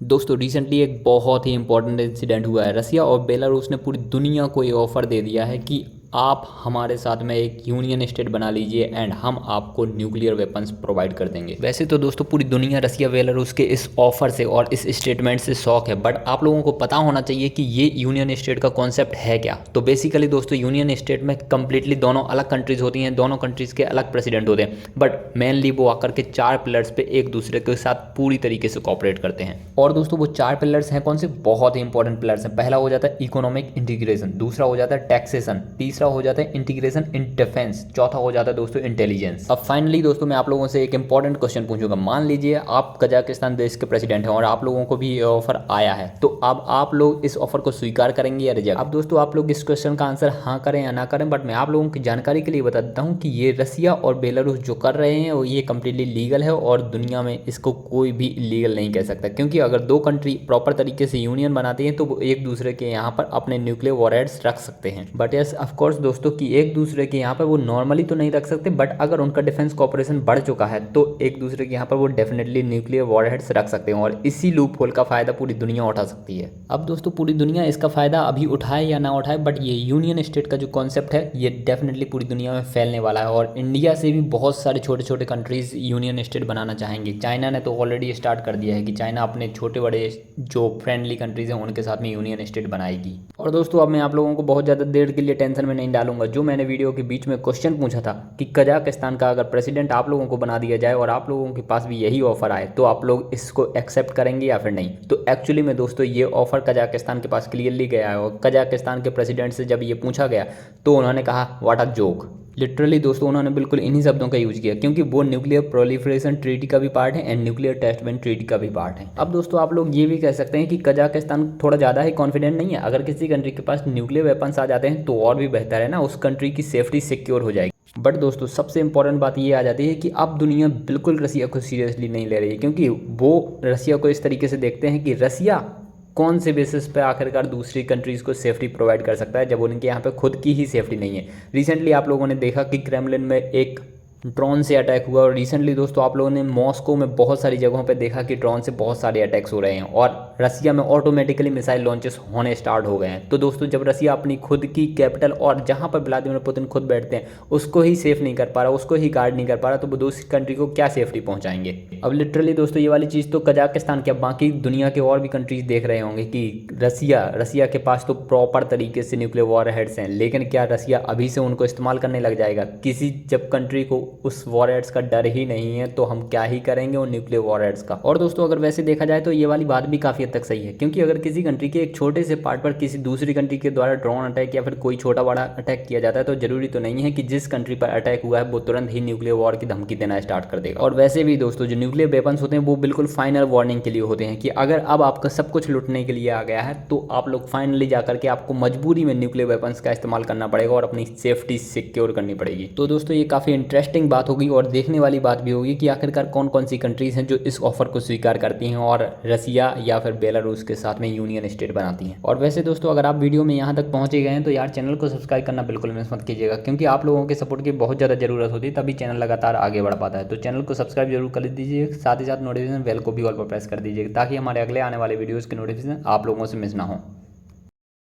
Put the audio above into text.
दोस्तों रिसेंटली एक बहुत ही इंपॉर्टेंट इंसिडेंट हुआ है। रसिया और बेलारूस ने पूरी दुनिया को ये ऑफर दे दिया है कि आप हमारे साथ में एक यूनियन स्टेट बना लीजिए एंड हम आपको न्यूक्लियर वेपन्स प्रोवाइड कर देंगे। वैसे तो दोस्तों पूरी दुनिया रसिया बेलारूस के इस ऑफर से और इस स्टेटमेंट से शॉक है, बट आप लोगों को पता होना चाहिए कि ये यूनियन स्टेट का कॉन्सेप्ट है क्या। तो बेसिकली दोस्तों यूनियन स्टेट में कंप्लीटली दोनों अलग कंट्रीज होती हैं, दोनों कंट्रीज के अलग प्रेसिडेंट होते हैं, बट मेनली वो आकर के 4 पिलर्स पे एक दूसरे के साथ पूरी तरीके से कोऑपरेट करते हैं। और दोस्तों वो 4 पिलर्स हैं कौन से? बहुत ही इंपॉर्टेंट पिलर्स हैं। पहला हो जाता है इकोनॉमिक इंटीग्रेशन, दूसरा हो जाता है टैक्सेशन, तीसरा हो जाता है इंटीग्रेशन इन डिफेंस, चौथा हो जाता है दोस्तों इंटेलिजेंस। अब फाइनली दोस्तों मैं आप लोगों से एक इंपॉर्टेंट क्वेश्चन पूछूंगा। मान लीजिए आप कजाकिस्तान देश के प्रेसिडेंट हैं और आप लोगों को भी ये ऑफर आया है, तो अब आप लोग इस ऑफर को स्वीकार करेंगे या रिजेक्ट? अब दोस्तों आप लोग इस क्वेश्चन का आंसर हाँ करें या ना करें, बट मैं आप लोगों की जानकारी के लिए बता देता हूँ कि ये रसिया और बेलारूस जो कर रहे हैं वो ये कंप्लीटली लीगल है और दुनिया में इसको कोई भी इलीगल नहीं कह सकता। क्योंकि अगर दो कंट्री प्रॉपर तरीके से यूनियन बनाती हैं तो वो एक दूसरे के यहाँ पर अपने न्यूक्लियर वॉरहेड्स रख सकते हैं। बट यस ऑफ कोर्स दोस्तों कि एक दूसरे के यहाँ पर वो नॉर्मली तो नहीं रख सकते, बट अगर उनका डिफेंस कॉपरेशन बढ़ चुका है तो एक दूसरे के यहाँ पर वो डेफिनेटली न्यूक्लियर वॉरहेड्स रख सकते हैं और इसी लूप होल का फायदा पूरी दुनिया उठा सकती है। अब दोस्तों पूरी दुनिया इसका फायदा अभी उठाए या ना उठाए, बट ये यूनियन स्टेट का जो कॉन्सेप्ट है ये डेफिनेटली पूरी दुनिया में फैलने वाला है और इंडिया से भी बहुत सारे छोटे छोटे कंट्रीज यूनियन स्टेट बनाना चाहेंगे। चाइना ने तो ऑलरेडी स्टार्ट कर दिया है कि चाइना अपने छोटे बड़े जो फ्रेंडली कंट्रीज हैं उनके साथ में यूनियन स्टेट बनाएगी। और दोस्तों अब मैं आप लोगों को बहुत ज़्यादा देर के लिए टेंशन में नहीं डालूंगा। जो मैंने वीडियो के बीच में क्वेश्चन पूछा था कि कजाकिस्तान का अगर प्रेसिडेंट आप लोगों को बना दिया जाए और आप लोगों के पास भी यही ऑफर आए तो आप लोग इसको एक्सेप्ट करेंगे या फिर नहीं? तो एक्चुअली में दोस्तों ये ऑफर कजाकिस्तान के पास क्लियरली गया है और कजाकिस्तान के प्रेसिडेंट से जब ये पूछा गया तो उन्होंने कहा व्हाट अ जोक। लिटरली दोस्तों उन्होंने बिल्कुल इन्हीं शब्दों का यूज किया क्योंकि वो न्यूक्लियर प्रोलिफरेशन ट्रीटी का भी पार्ट है and nuclear test ban treaty का भी पार्ट है। अब दोस्तों आप लोग ये भी कह सकते हैं कि कजाकिस्तान थोड़ा ज़्यादा ही कॉन्फिडेंट नहीं है। अगर किसी कंट्री के पास न्यूक्लियर वेपन्स आ जाते हैं तो और भी बेहतर है ना, उस कंट्री की सेफ्टी सिक्योर हो जाएगी। बट दोस्तों सबसे इंपॉर्टेंट बात ये आ जाती है कि अब दुनिया बिल्कुल रसिया को सीरियसली नहीं ले रही है, क्योंकि वो रसिया को इस तरीके से देखते हैं कि रसिया कौन से बेसिस पे आखिरकार दूसरी कंट्रीज़ को सेफ्टी प्रोवाइड कर सकता है जब उनके यहाँ पे खुद की ही सेफ्टी नहीं है। रिसेंटली आप लोगों ने देखा कि क्रेमलिन में एक ड्रोन से अटैक हुआ और रिसेंटली दोस्तों आप लोगों ने मॉस्को में बहुत सारी जगहों पे देखा कि ड्रोन से बहुत सारे अटैक्स हो रहे हैं और रसिया में ऑटोमेटिकली मिसाइल लॉन्चेस होने स्टार्ट हो गए हैं। तो दोस्तों जब रसिया अपनी खुद की कैपिटल और जहाँ पर व्लादिमीर पुतिन खुद बैठते हैं उसको ही सेफ नहीं कर पा रहा, उसको ही गार्ड नहीं कर पा रहा, तो वो दूसरी कंट्री को क्या सेफ्टी पहुँचाएंगे? अब लिटरली दोस्तों ये वाली चीज़ तो कजाकिस्तान क्या बाकी दुनिया के और भी कंट्रीज देख रहे होंगे कि रसिया के पास तो प्रॉपर तरीके से न्यूक्लियर वॉर हेड्स हैं, लेकिन क्या रसिया अभी से उनको इस्तेमाल करने लग जाएगा? किसी जब कंट्री को उस वॉरहेड्स का डर ही नहीं है तो हम क्या ही करेंगे उन न्यूक्लियर वॉरहेड्स का। और दोस्तों अगर वैसे देखा जाए तो ये वाली बात भी काफ़ी हद तक सही है, क्योंकि अगर किसी कंट्री के एक छोटे से पार्ट पर किसी दूसरी कंट्री के द्वारा ड्रोन अटैक या फिर कोई छोटा बड़ा अटैक किया जाता है तो जरूरी तो नहीं है कि जिस कंट्री पर अटैक हुआ है वो तुरंत ही न्यूक्लियर वॉर की धमकी देना स्टार्ट कर देगा। और वैसे भी दोस्तों जो न्यूक्लियर वेपन्स होते हैं वो बिल्कुल फाइनल वार्निंग के लिए होते हैं कि अगर अब आपका सब कुछ लुटने के लिए आ गया है तो आप लोग फाइनली जाकर के आपको मजबूरी में न्यूक्लियर वेपन्स का इस्तेमाल करना पड़ेगा और अपनी सेफ्टी सिक्योर करनी पड़ेगी। तो दोस्तों ये काफ़ी इंटरेस्टिंग बात होगी और देखने वाली बात भी होगी कि आखिरकार कौन कौन सी कंट्रीज हैं जो इस ऑफर को स्वीकार करती हैं और रसिया या फिर बेलारूस के साथ में यूनियन स्टेट बनाती हैं। और वैसे दोस्तों अगर आप वीडियो में यहाँ तक पहुँचे गए हैं तो यार चैनल को सब्सक्राइब करना बिल्कुल मिस मत कीजिएगा, क्योंकि आप लोगों के सपोर्ट की बहुत ज़्यादा जरूरत होती है, तभी चैनल लगातार आगे बढ़ पाता है। तो चैनल को सब्सक्राइब जरूर कर दीजिए, साथ ही साथ नोटिफिकेशन बेल को भी ऑल पर प्रेस कर दीजिए ताकि हमारे अगले आने वाले वीडियोज़ के नोटिफिकेशन आप लोगों से मिस ना हो।